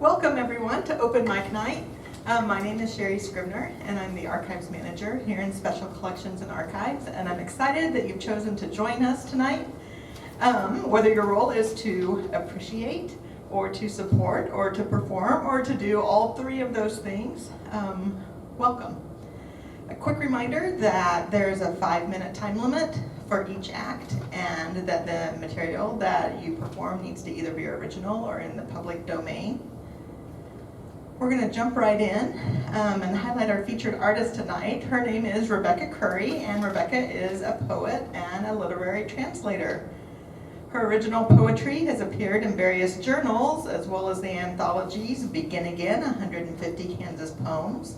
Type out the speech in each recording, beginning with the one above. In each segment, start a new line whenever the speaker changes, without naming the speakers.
Welcome everyone to Open Mic Night. My name is Sherry Scribner and I'm the Archives Manager here in Special Collections and Archives, and I'm excited that you've chosen to join us tonight. Whether your role is to appreciate or to support or to perform or to do all three of those things, welcome. A quick reminder that there's a 5-minute time limit for each act, and that the material that you perform needs to either be original or in the public domain. We're going to jump right in and highlight our featured artist tonight. Her name is Rebekah Curry, and Rebekah is a poet and a literary translator. Her original poetry has appeared in various journals, as well as the anthologies Begin Again, 150 Kansas Poems,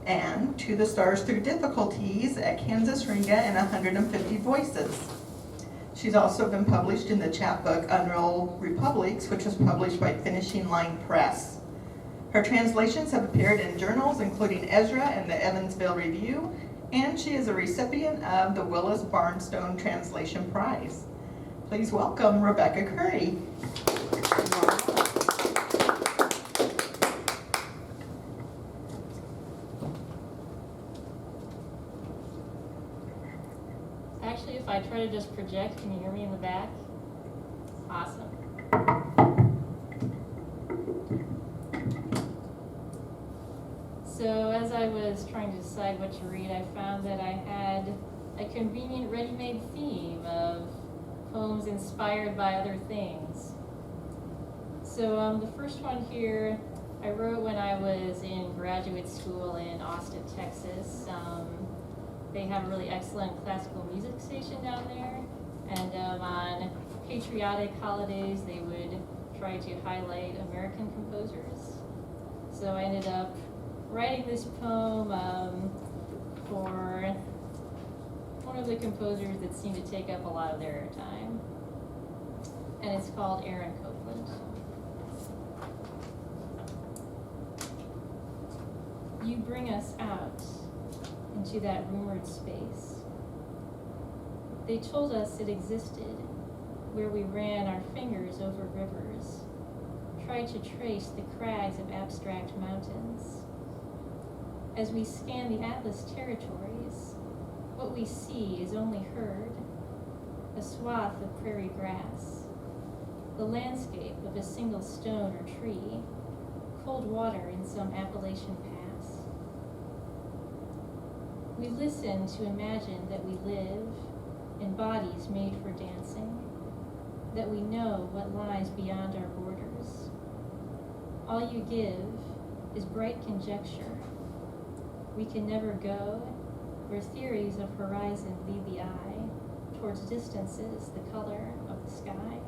and To the Stars Through Difficulties at Kansas Ringa and 150 Voices. She's also been published in the chapbook Unreal Republics, which was published by Finishing Line Press. Her translations have appeared in journals including Ezra and the Evansville Review, and she is a recipient of the Willis Barnstone Translation Prize. Please welcome Rebekah Curry.
Actually, if I try to just project, can you hear me in the back? Awesome. So as I was trying to decide what to read, I found that I had a convenient ready-made theme of poems inspired by other things. So the first one here I wrote when I was in graduate school in Austin, Texas. They have a really excellent classical music station down there, and on patriotic holidays they would try to highlight American composers. So I ended up writing this poem for one of the composers that seemed to take up a lot of their time, and it's called Aaron Copland. You bring us out into that rumored space. They told us it existed, where we ran our fingers over rivers, tried to trace the crags of abstract mountains. As we scan the Atlas territories, what we see is only heard, a swath of prairie grass, the landscape of a single stone or tree, cold water in some Appalachian pass. We listen to imagine that we live in bodies made for dancing, that we know what lies beyond our borders. All you give is bright conjecture. We can never go where theories of horizon lead the eye towards distances the color of the sky.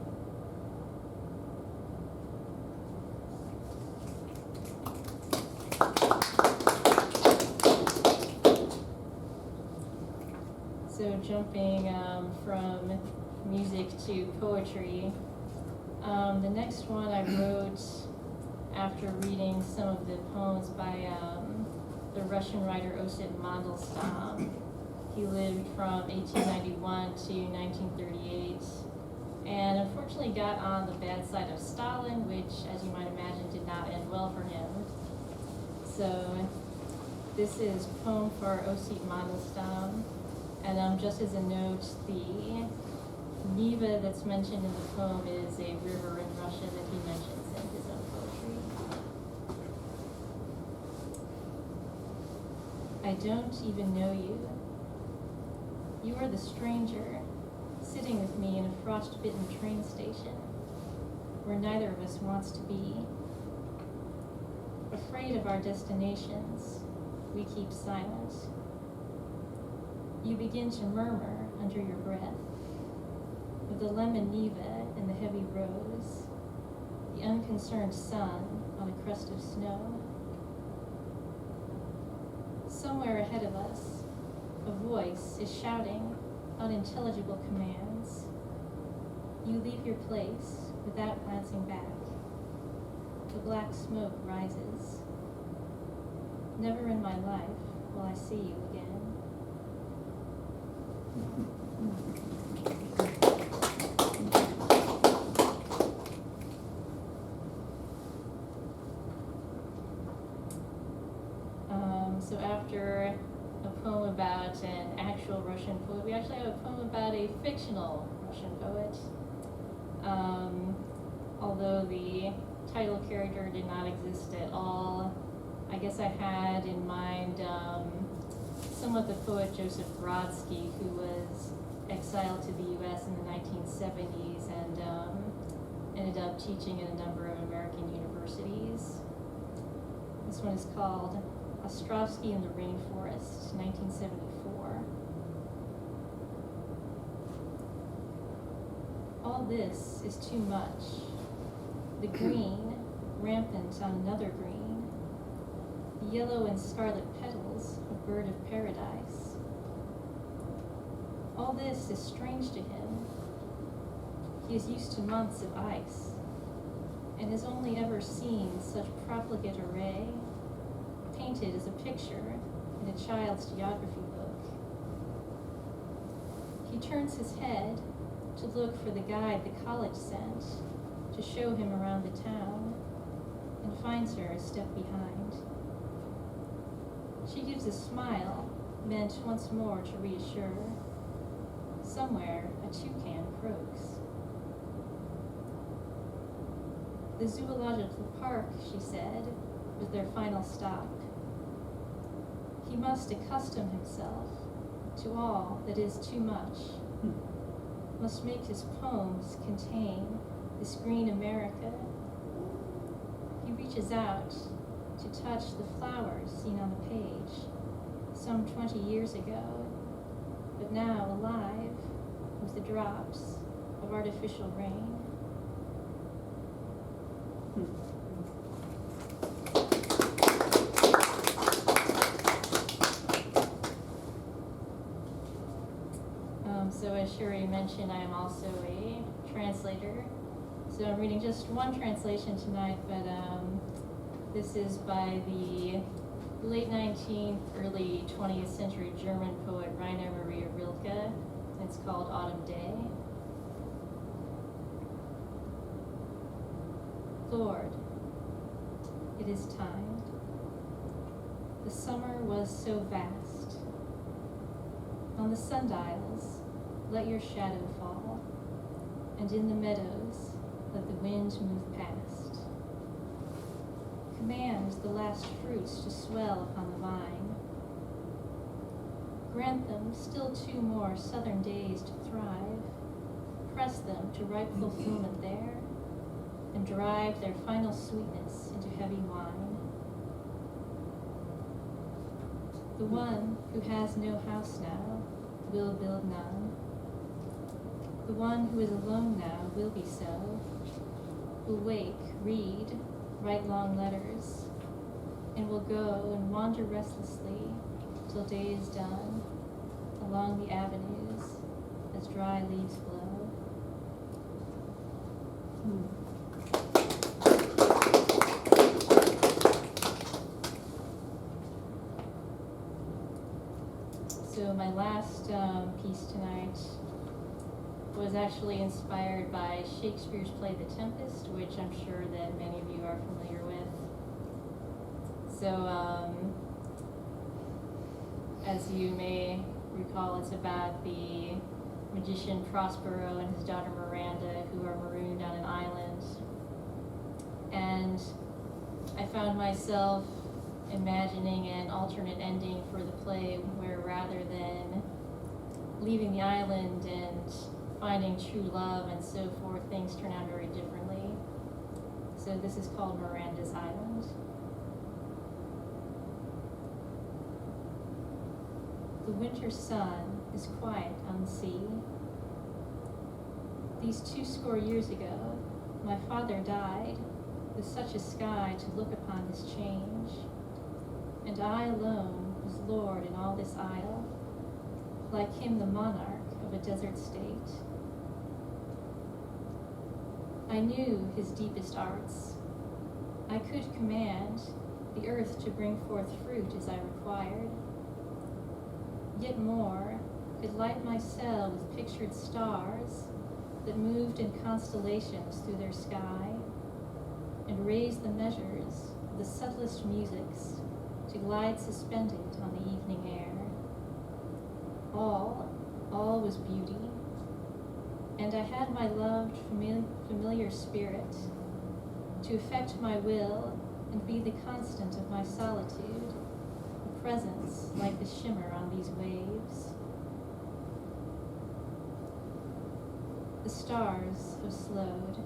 So jumping from music to poetry, the next one I wrote after reading some of the poems by the Russian writer Osip Mandelstam. He lived from 1891 to 1938, and unfortunately got on the bad side of Stalin, which, as you might imagine, did not end well for him. So this is a poem for Osip Mandelstam, and just as a note, the Neva that's mentioned in the poem is a river in Russia that he mentions in his own poetry. I don't even know you. You are the stranger, sitting with me in a frost-bitten train station, where neither of us wants to be. Afraid of our destinations, we keep silent. You begin to murmur under your breath of the lemon neva in the heavy rose, the unconcerned sun on a crust of snow. Somewhere ahead of us, a voice is shouting unintelligible commands. You leave your place without glancing back. The black smoke rises. Never in my life will I see you again. So after a poem about an actual Russian poet, we actually have a poem about a fictional Russian poet. Although the title character did not exist at all, I guess I had in mind somewhat the poet Joseph Brodsky, who was exiled to the U.S. in the 1970s and ended up teaching at a number of American universities. This one is called Ostrovsky in the Rainforest, 1974. All this is too much. The green, rampant on another green, the yellow and scarlet petals of bird of paradise. All this is strange to him. He is used to months of ice, and has only ever seen such profligate array, painted as a picture in a child's geography book. He turns his head to look for the guide the college sent to show him around the town, and finds her a step behind. She gives a smile, meant once more to reassure. Somewhere a toucan croaks. The zoological park, she said, was their final stop. He must accustom himself to all that is too much, must make his poems contain this green America. He reaches out to touch the flowers seen on the page some 20 years ago, but now alive with the drops of artificial rain. So as Sherry mentioned, I am also a translator. So I'm reading just one translation tonight, but this is by the late 19th, early 20th century German poet Rainer Maria Rilke. It's called Autumn Day. Lord, it is time. The summer was so vast. On the sundials, let your shadow fall, and in the meadows, let the wind move past. Command the last fruits to swell upon the vine. Grant them still 2 more southern days to thrive. Press them to ripe fulfillment there, and drive their final sweetness into heavy wine. The one who has no house now will build none. The one who is alone now will be so, will wake, read, write long letters, and will go and wander restlessly till day is done, along the avenues as dry leaves blow. So my last piece tonight was actually inspired by Shakespeare's play The Tempest, which I'm sure that many of you are familiar with. So, as you may recall, it's about the magician Prospero and his daughter Miranda, who are marooned on an island. And I found myself imagining an alternate ending for the play where rather than leaving the island and finding true love and so forth, things turn out very differently. So this is called Miranda's Island. The winter sun is quiet on the sea. These 20 years ago, my father died with such a sky to look upon his change, and I alone was lord in all this isle, like him the monarch of a desert state. I knew his deepest arts. I could command the earth to bring forth fruit as I required. Yet more, could light my cell with pictured stars that moved in constellations through their sky, and raise the measures of the subtlest musics to glide suspended on the evening air. All was beauty, and I had my loved familiar spirit to affect my will and be the constant of my solitude, a presence like the shimmer on these waves. The stars have slowed,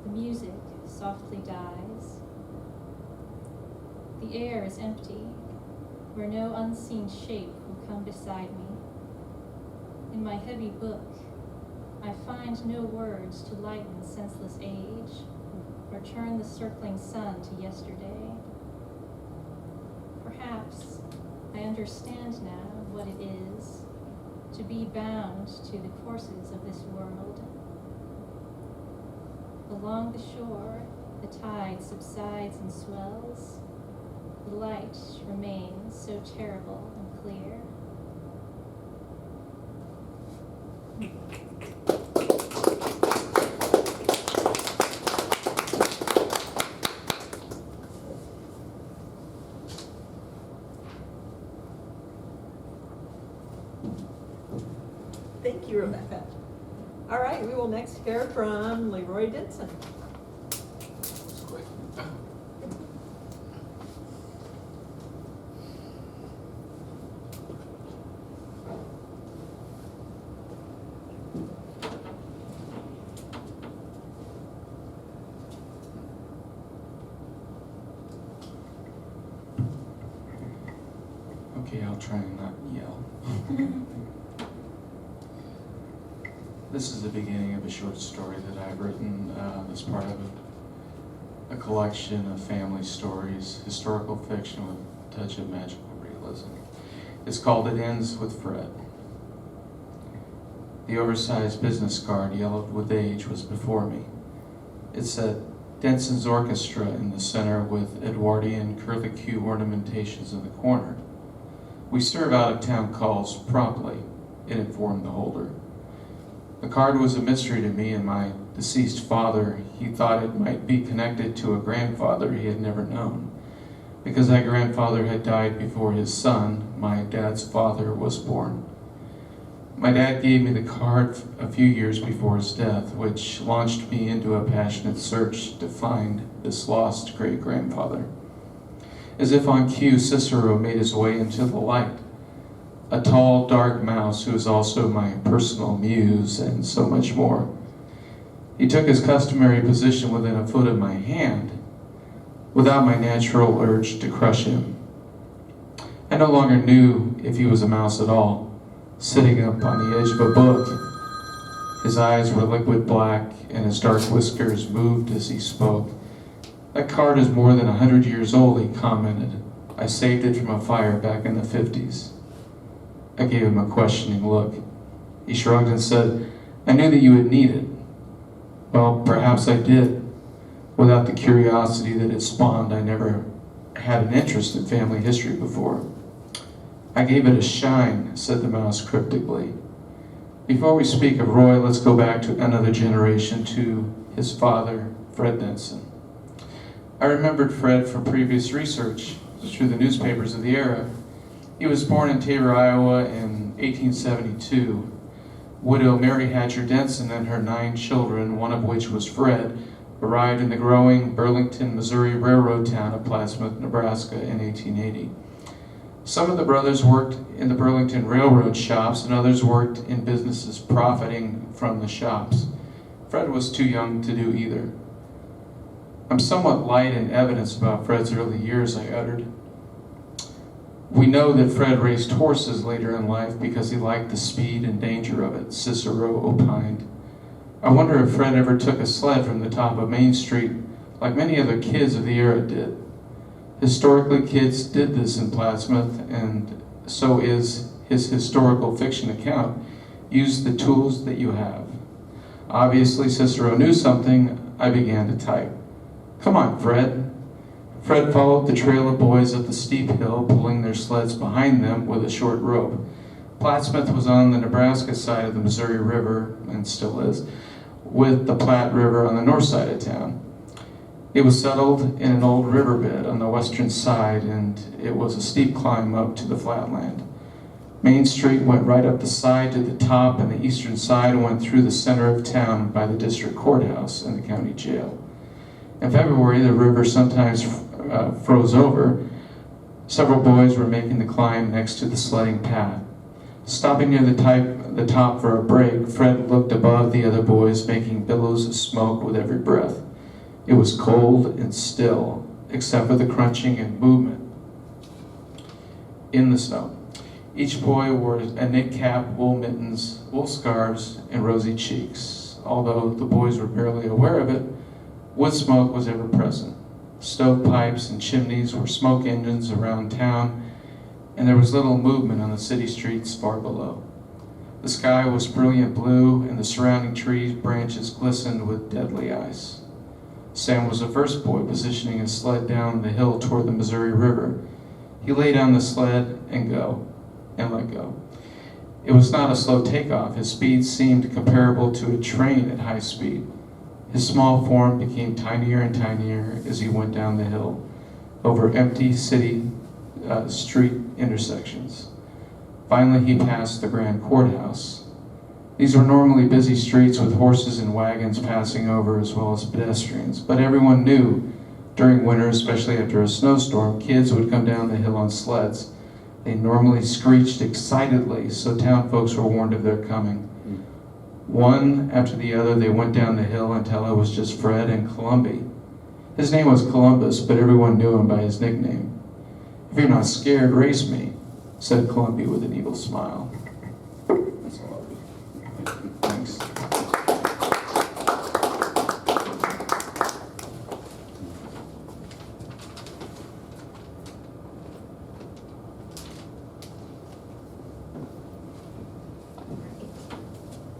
the music softly dies. The air is empty, where no unseen shape will come beside me. In my heavy book, I find no words to lighten senseless age, or turn the circling sun to yesterday. Perhaps I understand now what it is to be bound to the courses of this world. Along the shore, the tide subsides and swells. The light remains so terrible and clear.
Thank you, Rebecca. All right, we will next hear from Leroy Denson.
Okay, I'll try and not yell. This is the beginning of a short story that I've written as part of a collection of family stories, historical fiction with a touch of magical realism. It's called It Ends with Fred. The oversized business card, yellowed with age, was before me. It said, Denson's Orchestra in the center with Edwardian curlicue ornamentations in the corner. We serve out-of-town calls promptly, it informed the holder. The card was a mystery to me and my deceased father. He thought it might be connected to a grandfather he had never known. Because that grandfather had died before his son, my dad's father, was born. My dad gave me the card a few years before his death, which launched me into a passionate search to find this lost great-grandfather. As if on cue, Cicero made his way into the light. A tall, dark mouse who is also my personal muse and so much more. He took his customary position within a foot of my hand, without my natural urge to crush him. I no longer knew if he was a mouse at all, sitting up on the edge of a book. His eyes were liquid black and his dark whiskers moved as he spoke. That card is more than 100 years old, he commented. I saved it from a fire back in the 50s. I gave him a questioning look. He shrugged and said, I knew that you would need it. Well, perhaps I did. Without the curiosity that it spawned, I never had an interest in family history before. I gave it a shine, said the mouse cryptically. Before we speak of Roy, let's go back to another generation, to his father, Fred Denson. I remembered Fred from previous research through the newspapers of the era. He was born in Tabor, Iowa in 1872. Widow Mary Hatcher Denson and her 9 children, one of which was Fred, arrived in the growing Burlington, Missouri railroad town of Plattsmouth, Nebraska in 1880. Some of the brothers worked in the Burlington railroad shops and others worked in businesses profiting from the shops. Fred was too young to do either. I'm somewhat light in evidence about Fred's early years, I uttered. We know that Fred raced horses later in life because he liked the speed and danger of it, Cicero opined. I wonder if Fred ever took a sled from the top of Main Street like many other kids of the era did. Historically, kids did this in Plattsmouth, and so is his historical fiction account. Use the tools that you have. Obviously, Cicero knew something. I began to type. Come on, Fred. Fred followed the trail of boys up the steep hill, pulling their sleds behind them with a short rope. Plattsmouth was on the Nebraska side of the Missouri River, and still is, with the Platte River on the north side of town. It was settled in an old riverbed on the western side, and it was a steep climb up to the flatland. Main Street went right up the side to the top, and the eastern side went through the center of town by the district courthouse and the county jail. In February, the river sometimes froze over. Several boys were making the climb next to the sledding path. Stopping near the top for a break, Fred looked above the other boys, making billows of smoke with every breath. It was cold and still, except for the crunching and movement in the snow. Each boy wore a knit cap, wool mittens, wool scarves, and rosy cheeks. Although the boys were barely aware of it, wood smoke was ever present. Stovepipes and chimneys were smoke engines around town, and there was little movement on the city streets far below. The sky was brilliant blue, and the surrounding trees' branches glistened with deadly ice. Sam was the first boy positioning his sled down the hill toward the Missouri River. He lay down the sled and let go. It was not a slow takeoff. His speed seemed comparable to a train at high speed. His small form became tinier and tinier as he went down the hill, over empty city street intersections. Finally, he passed the grand courthouse. These were normally busy streets with horses and wagons passing over as well as pedestrians, but everyone knew during winter, especially after a snowstorm, kids would come down the hill on sleds. They normally screeched excitedly, so town folks were warned of their coming. One after the other, they went down the hill until it was just Fred and Columby. His name was Columbus, but everyone knew him by his nickname. "If you're not scared, race me," said Columby with an evil smile. That's all I'll do. Thanks.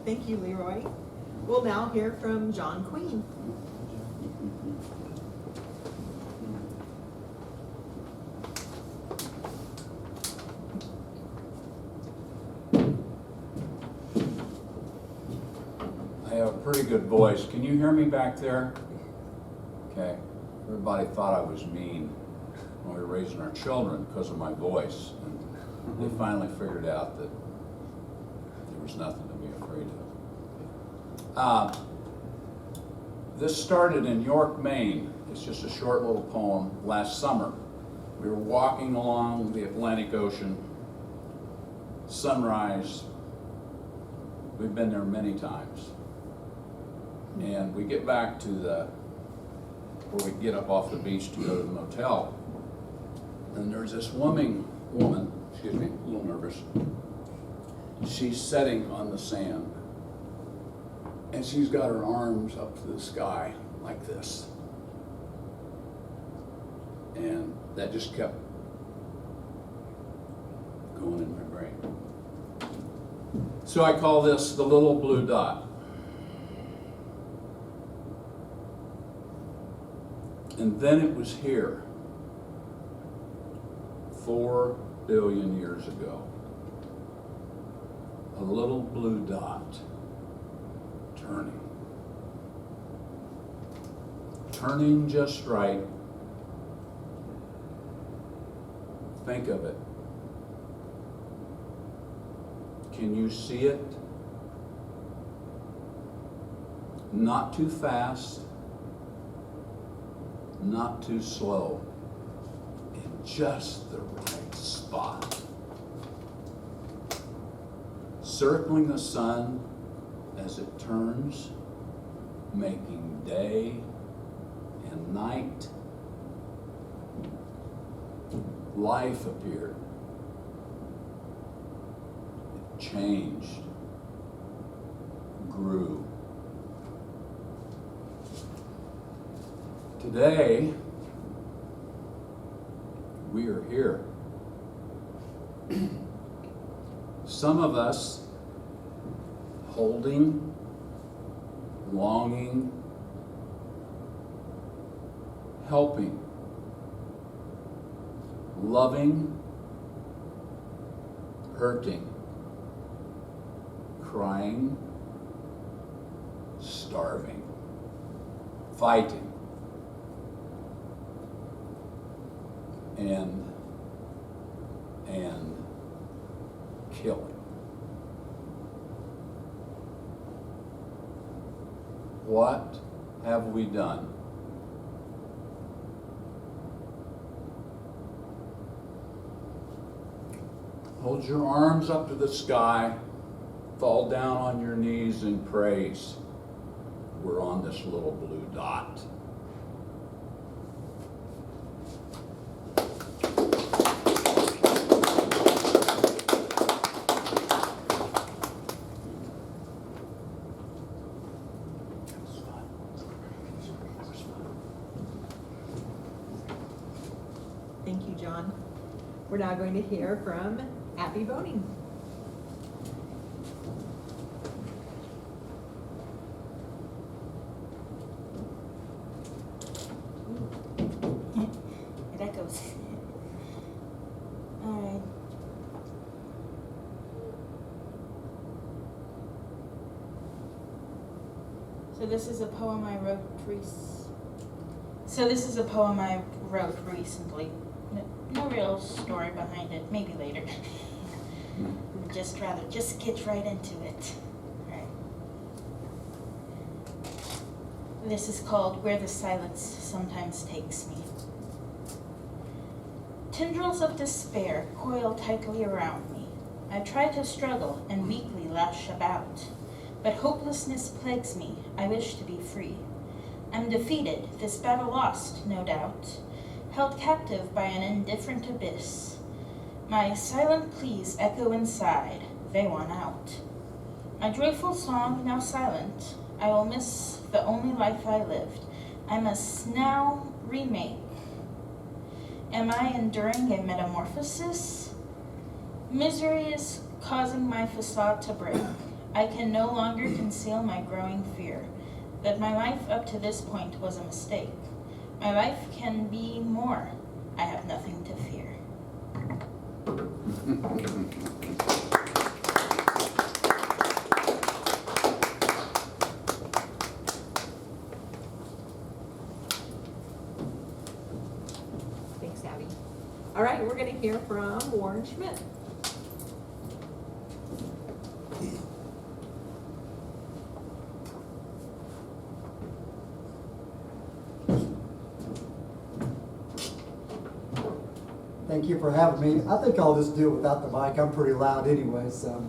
Thank you, Leroy. We'll now hear from John Queen.
I have a pretty good voice. Can you hear me back there? Okay. Everybody thought I was mean when we were raising our children because of my voice. And they finally figured out that there was nothing to be afraid of. This started in York, Maine. It's just a short little poem. Last summer, we were walking along the Atlantic Ocean, sunrise. We've been there many times. And we get back to where we get up off the beach to go to the motel. And there's this woman, excuse me, a little nervous. She's sitting on the sand. And she's got her arms up to the sky like this. And that just kept going in my brain. So I call this the little blue dot. And then it was here, 4 billion years ago. A little blue dot turning just right. Think of it. Can you see it? Not too fast, not too slow, in just the right spot. Circling the sun as it turns, making day and night. Life appeared. It changed, grew. Today, we are here. Some of us holding, longing, helping, loving, hurting, crying, starving, fighting, and killing. What have we done? Hold your arms up to the sky, fall down on your knees in praise. We're on this little blue dot.
Thank you, John. We're now going to hear from Abby Boning.
It echoes. All right. So this is a poem I wrote recently. No real story behind it. Maybe later. Just get right into it. All right. This is called Where the Silence Sometimes Takes Me. Tendrils of despair coil tightly around me. I try to struggle and weakly lash about, but hopelessness plagues me. I wish to be free. I'm defeated, this battle lost, no doubt, held captive by an indifferent abyss. My silent pleas echo inside, they want out. My joyful song now silent, I will miss the only life I lived. I must now remake. Am I enduring a metamorphosis? Misery is causing my facade to break. I can no longer conceal my growing fear that my life up to this point was a mistake. My life can be more. I have nothing to fear.
Thanks, Abby. All right, we're going to hear from Warren Schmidt.
Thank you for having me. I think I'll just do it without the mic. I'm pretty loud anyway, so.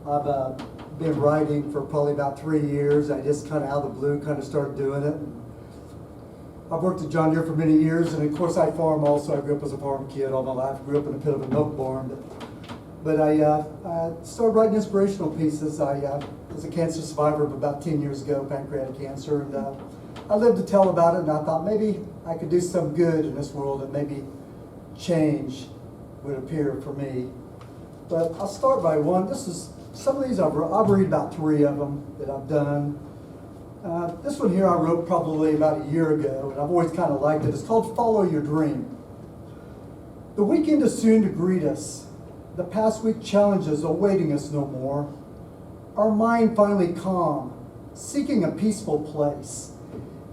I've been writing for probably about 3 years. I just kind of out of the blue kind of started doing it. I've worked at John Deere for many years, and of course I farm also. I grew up as a farm kid all my life. Grew up in the pit of a milk barn. But I started writing inspirational pieces. I was a cancer survivor of about 10 years ago, pancreatic cancer, and I lived to tell about it, and I thought maybe I could do some good in this world, and maybe change would appear for me. But I'll start by one. Some of these I'll read about 3 of them that I've done. This one here I wrote probably about a year ago, and I've always kind of liked it. It's called Follow Your Dream. The weekend is soon to greet us. The past week challenges awaiting us no more. Our mind finally calm, seeking a peaceful place.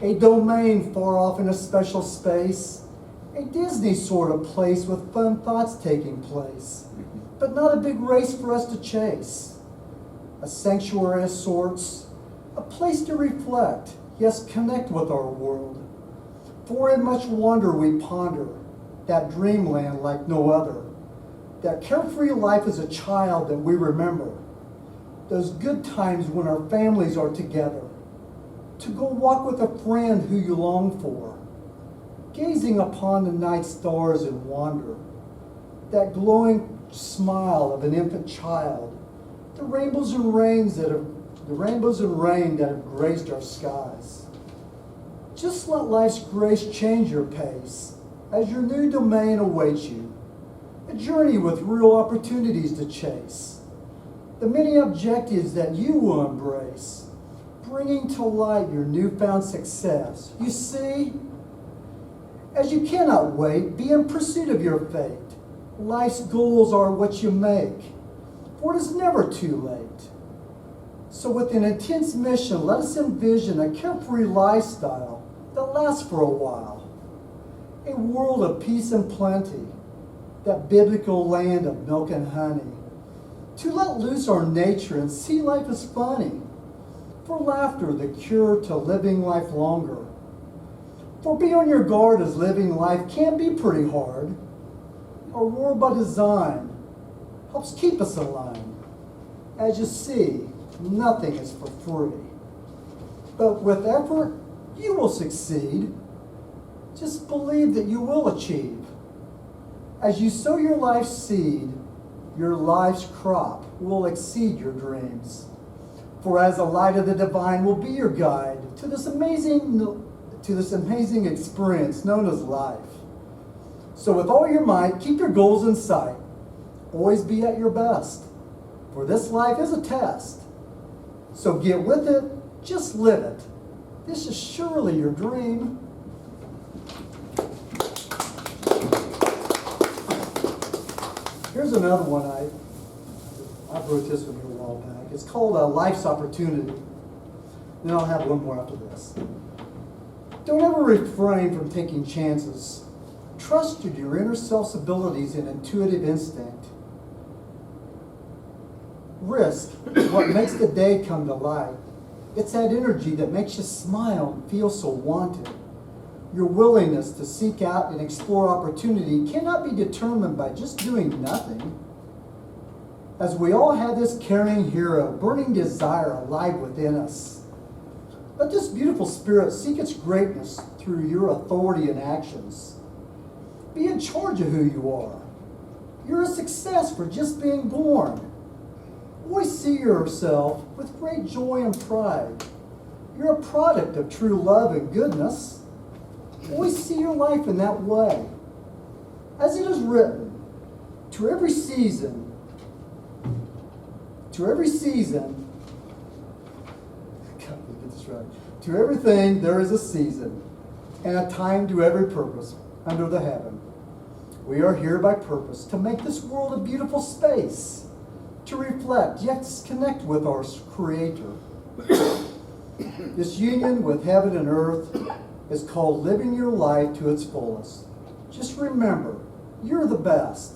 A domain far off in a special space. A Disney sort of place with fun thoughts taking place. But not a big race for us to chase. A sanctuary of sorts. A place to reflect, yes, connect with our world. For in much wonder we ponder that dreamland like no other. That carefree life as a child that we remember. Those good times when our families are together. To go walk with a friend who you long for. Gazing upon the night stars in wonder. That glowing smile of an infant child. The rainbows and rain that have graced our skies. Just let life's grace change your pace as your new domain awaits you. A journey with real opportunities to chase. The many objectives that you will embrace, bringing to light your newfound success. You see, as you cannot wait, be in pursuit of your fate. Life's goals are what you make, for it is never too late. So with an intense mission, let us envision a carefree lifestyle that lasts for a while. a world of peace and plenty, that biblical land of milk and honey. To let loose our nature and see life as funny, for laughter the cure to living life longer. For be on your guard as living life can be pretty hard. Our world by design helps keep us aligned. As you see, nothing is for free. But with effort, you will succeed. Just believe that you will achieve. As you sow your life's seed, your life's crop will exceed your dreams. For as the light of the divine will be your guide to this amazing experience known as life. So with all your might, keep your goals in sight. Always be at your best. For this life is a test. So get with it, just live it. This is surely your dream. Here's another one. I wrote this one here a while back. It's called Life's Opportunity. Then I'll have one more after this. Don't ever refrain from taking chances. Trust your inner self's abilities and intuitive instinct. Risk what makes the day come to light. It's that energy that makes you smile and feel so wanted. Your willingness to seek out and explore opportunity cannot be determined by just doing nothing. As we all have this caring hero, burning desire alive within us, let this beautiful spirit seek its greatness through your authority and actions. Be in charge of who you are. You're a success for just being born. Always see yourself with great joy and pride. You're a product of true love and goodness. Always see your life in that way. As it is written, to every season, get this right. To everything there is a season, and a time to every purpose under the heaven. We are here by purpose to make this world a beautiful space, to reflect, yet connect with our Creator. This union with heaven and earth is called living your life to its fullest. Just remember, you're the best.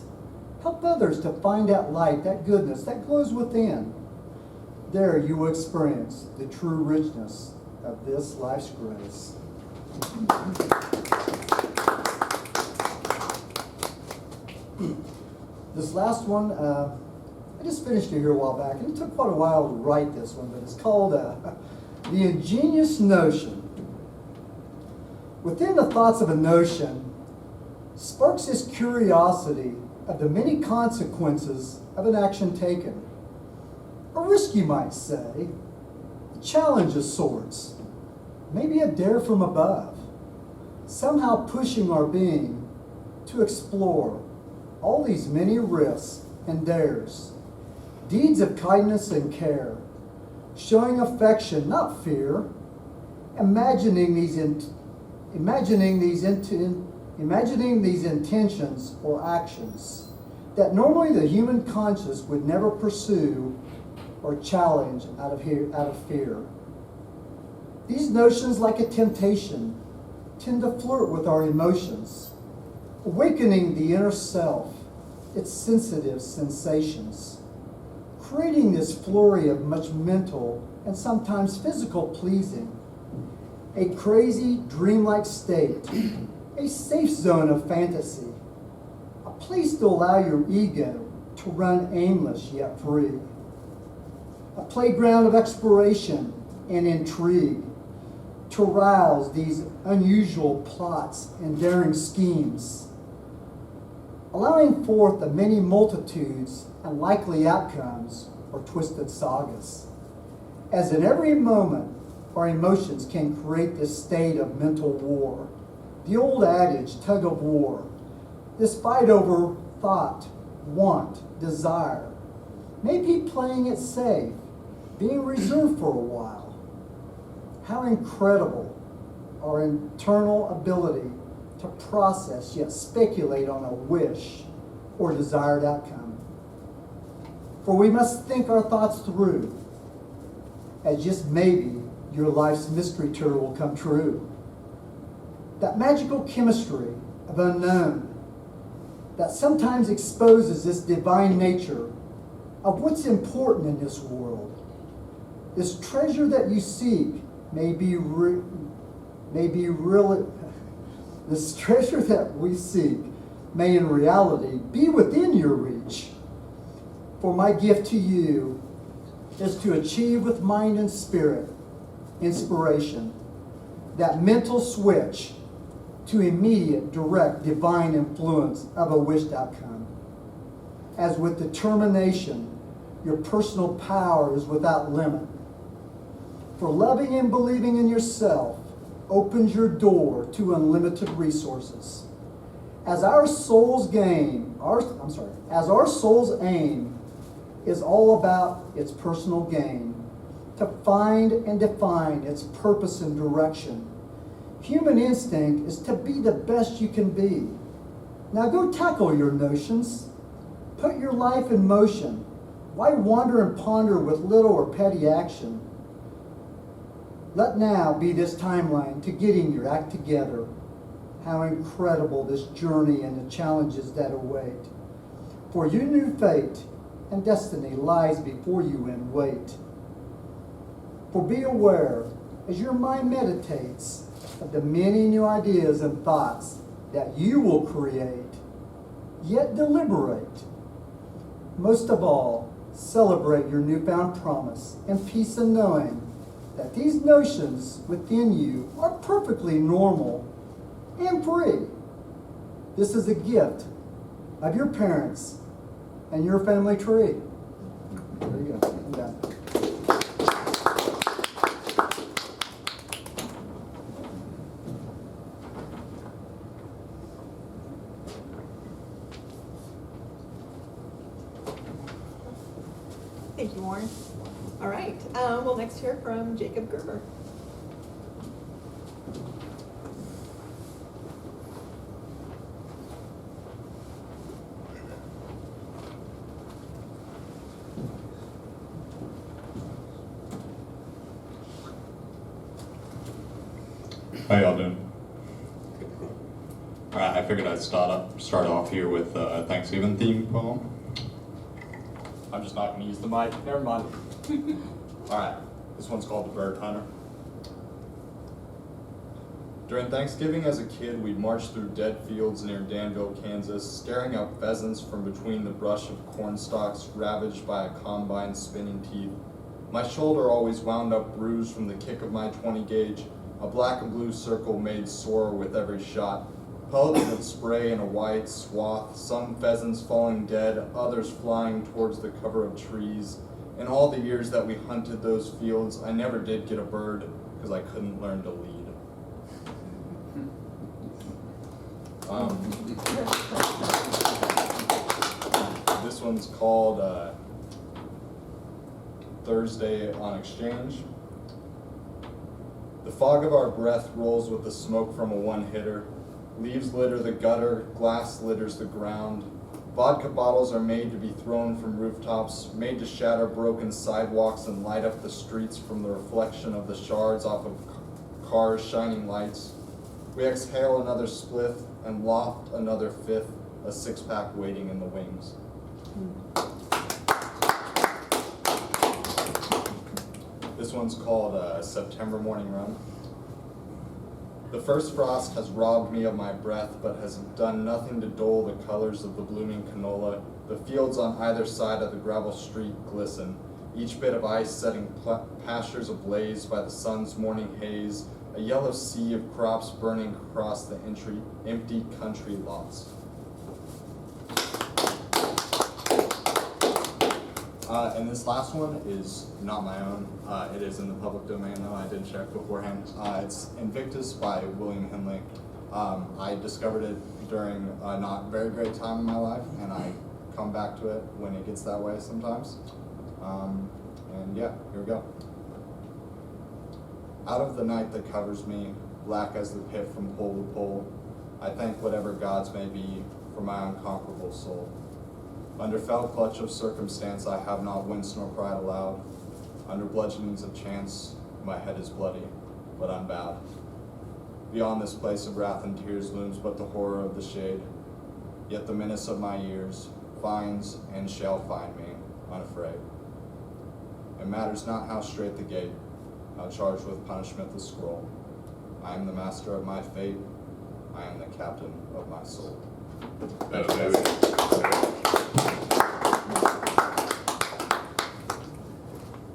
Help others to find that light, that goodness that glows within. There you will experience the true richness of this life's grace. This last one, I just finished it here a while back, and it took quite a while to write this one, but it's called The Ingenious Notion. Within the thoughts of a notion sparks this curiosity of the many consequences of an action taken. A risk, you might say, a challenge of sorts, maybe a dare from above, somehow pushing our being to explore all these many risks and dares, deeds of kindness and care, showing affection, not fear, imagining these intentions or actions that normally the human conscience would never pursue or challenge out of fear. These notions, like a temptation, tend to flirt with our emotions, awakening the inner self, its sensitive sensations, creating this flurry of much mental and sometimes physical pleasing, a crazy, dreamlike state, a safe zone of fantasy, a place to allow your ego to run aimless yet free, a playground of exploration and intrigue, to rouse these unusual plots and daring schemes, allowing forth the many multitudes and likely outcomes or twisted sagas. As in every moment, our emotions can create this state of mental war. The old adage, tug of war, this fight over thought, want, desire, may be playing it safe, being reserved for a while. How incredible our internal ability to process yet speculate on a wish or desired outcome. For we must think our thoughts through, as just maybe your life's mystery tour will come true. That magical chemistry of unknown that sometimes exposes this divine nature of what's important in this world. This treasure that you seek this treasure that we seek may in reality be within your reach. For my gift to you is to achieve with mind and spirit inspiration, that mental switch to immediate, direct, divine influence of a wished outcome. As with determination, your personal power is without limit. For loving and believing in yourself opens your door to unlimited resources. As our soul's aim is all about its personal gain, to find and define its purpose and direction. Human instinct is to be the best you can be. Now go tackle your notions. Put your life in motion. Why wander and ponder with little or petty action? Let now be this timeline to getting your act together. How incredible this journey and the challenges that await. For your new fate and destiny lies before you in wait. For be aware, as your mind meditates, of the many new ideas and thoughts that you will create, yet deliberate. Most of all, celebrate your newfound promise and peace in knowing that these notions within you are perfectly normal and free. This is a gift of your parents and your family tree. There you go. I'm done.
Thank you, Warren. All right, we'll next hear from Jacob Gerber.
How y'all doing? All right, I figured I'd start off here with a Thanksgiving themed poem. I'm just not gonna use the mic, never mind. All right, this one's called The Bird Hunter. During Thanksgiving as a kid, we'd march through dead fields near Danville, Kansas, scaring out pheasants from between the brush of corn stalks ravaged by a combine's spinning teeth. My shoulder always wound up bruised from the kick of my 20 gauge, a black and blue circle made sore with every shot. Pellets would spray in a wide swath, some pheasants falling dead, others flying towards the cover of trees. In all the years that we hunted those fields, I never did get a bird because I couldn't learn to lead. This one's called Thursday on Exchange. The fog of our breath rolls with the smoke from a one-hitter. Leaves litter the gutter, glass litters the ground. Vodka bottles are made to be thrown from rooftops, made to shatter broken sidewalks and light up the streets from the reflection of the shards off of cars' shining lights. We exhale another spliff and loft another fifth, a six-pack waiting in the wings. This one's called September Morning Run. The first frost has robbed me of my breath, but has done nothing to dull the colors of the blooming canola. The fields on either side of the gravel street glisten, each bit of ice setting pastures ablaze by the sun's morning haze, a yellow sea of crops burning across the empty country lots. And this last one is not my own. It is in the public domain, though. I did check beforehand. It's Invictus by William Henley. I discovered it during a not very great time in my life, and I come back to it when it gets that way sometimes. And yeah, here we go. Out of the night that covers me, black as the pit from pole to pole, I thank whatever gods may be for my unconquerable soul. Under fell clutch of circumstance, I have not winced nor cried aloud. Under bludgeonings of chance, my head is bloody, but unbowed. Beyond this place of wrath and tears looms but the horror of the shade. Yet the menace of my years finds and shall find me unafraid. It matters not how strait the gate, how charged with punishment the scroll. I am the master of my fate. I am the captain of my soul.
That's